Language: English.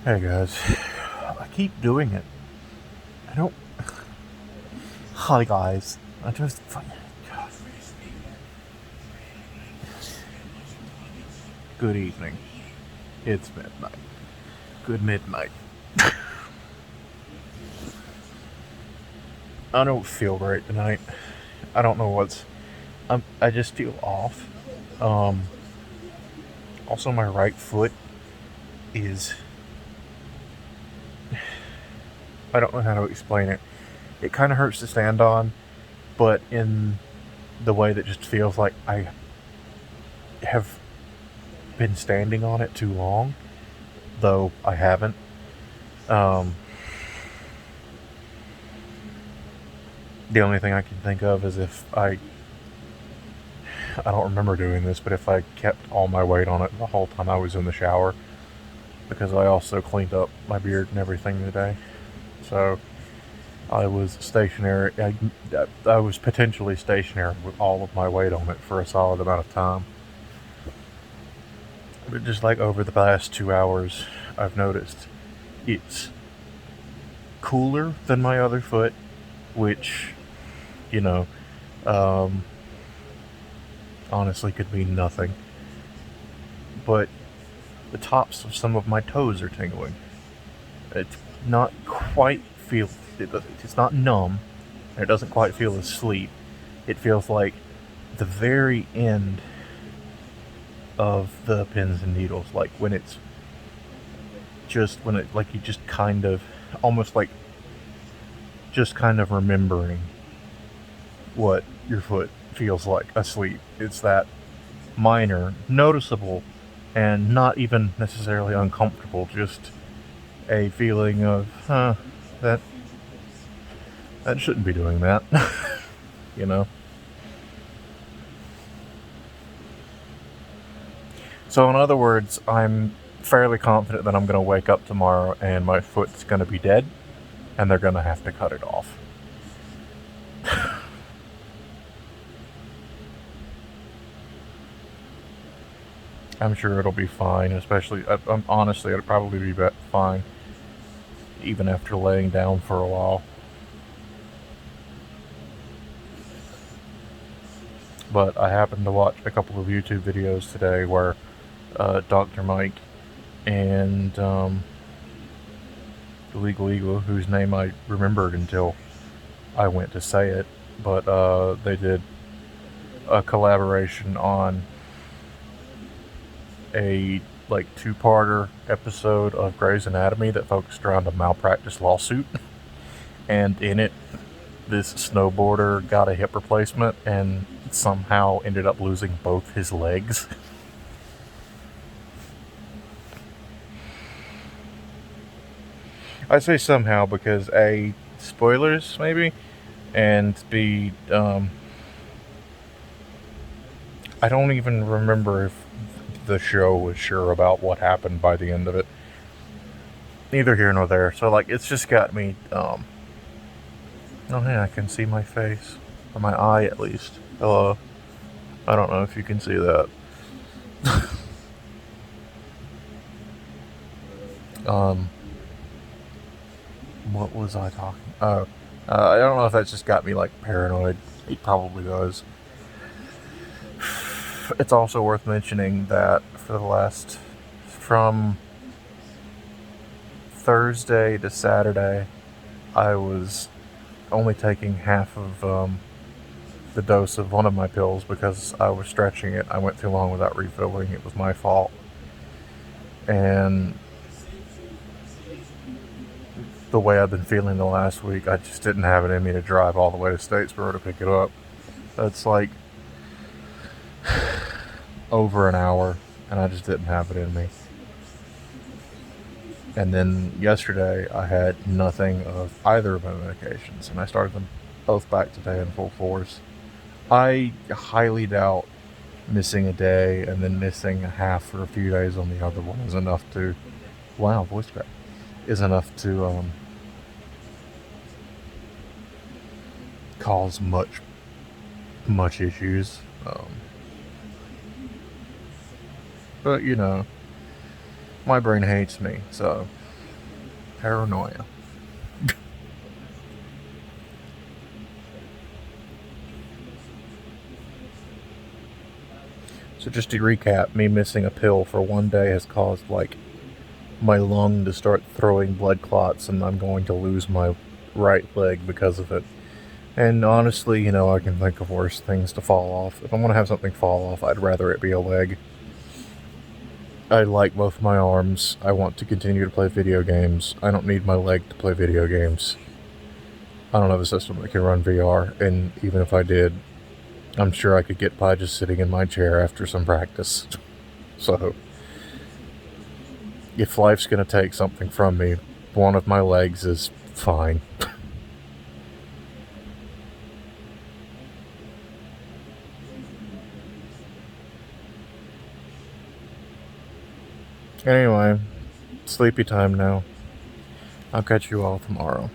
Hey guys, I keep doing it. I don't. Hi guys, I just. God. Good evening. It's midnight. Good midnight. I don't feel great tonight. I don't know what's. I just feel off. Um. Also, my right foot is. I don't know how to explain it. It kind of hurts to stand on, but in the way that just feels like I have been standing on it too long, though I haven't. Um, the only thing I can think of is if I don't remember doing this, but if I kept all my weight on it the whole time I was in the shower, because I also cleaned up my beard and everything today. So I was stationary. I was potentially stationary with all of my weight on it for a solid amount of time. But just like over the past 2 hours, I've noticed it's cooler than my other foot, which, you know, um, honestly could mean nothing. But the tops of some of my toes are tingling. It's not quite feel. It's not numb, and it doesn't quite feel asleep. It feels like the very end of the pins and needles, like when it's just when it like you just kind of almost like just kind of remembering what your foot feels like asleep. It's that minor, noticeable, and not even necessarily uncomfortable. Just a feeling of, that that shouldn't be doing that, you know. So in other words, I'm fairly confident that I'm going to wake up tomorrow and my foot's going to be dead, and they're going to have to cut it off. I'm sure it'll be fine. Especially, honestly, it'll probably be fine, even after laying down for a while. But I happened to watch a couple of YouTube videos today where Dr. Mike and Illegal Eagle, whose name I remembered until I went to say it, but they did a collaboration on a like two-parter episode of Grey's Anatomy that focused around a malpractice lawsuit, and in it, this snowboarder got a hip replacement and somehow ended up losing both his legs. I say somehow because A, spoilers maybe, and B, I don't even remember if the show was sure about what happened by the end of it. Neither here nor there. So like, it's just got me. Oh yeah, I can see my face, or my eye at least. Hello. I don't know if you can see that. Um, what was I talking? Oh, I don't know if that's just got me like paranoid. It probably does. It's also worth mentioning that for the last, from Thursday to Saturday, I was only taking half of the dose of one of my pills because I was stretching it. I went too long without refilling. It was my fault. And the way I've been feeling the last week, I just didn't have it in me to drive all the way to Statesboro to pick it up. That's like over an hour, and I just didn't have it in me. And then yesterday, I had nothing of either of my medications, and I started them both back today in full force. I highly doubt missing a day and then missing a half for a few days on the other one is enough to, wow, voice crack, is enough to cause much issues. But you know, my brain hates me, so Paranoia. So just to recap, me missing a pill for one day has caused, like, my lung to start throwing blood clots, and I'm going to lose my right leg because of it. And honestly, I can think of worse things to fall off. If I'm gonna have something fall off, I'd rather it be a leg. I like both my arms. I want to continue to play video games. I don't need my leg to play video games. I don't have a system that can run VR, and even if I did, I'm sure I could get by just sitting in my chair after some practice. So, if life's gonna take something from me, one of my legs is fine. Anyway, sleepy time now. I'll catch you all tomorrow.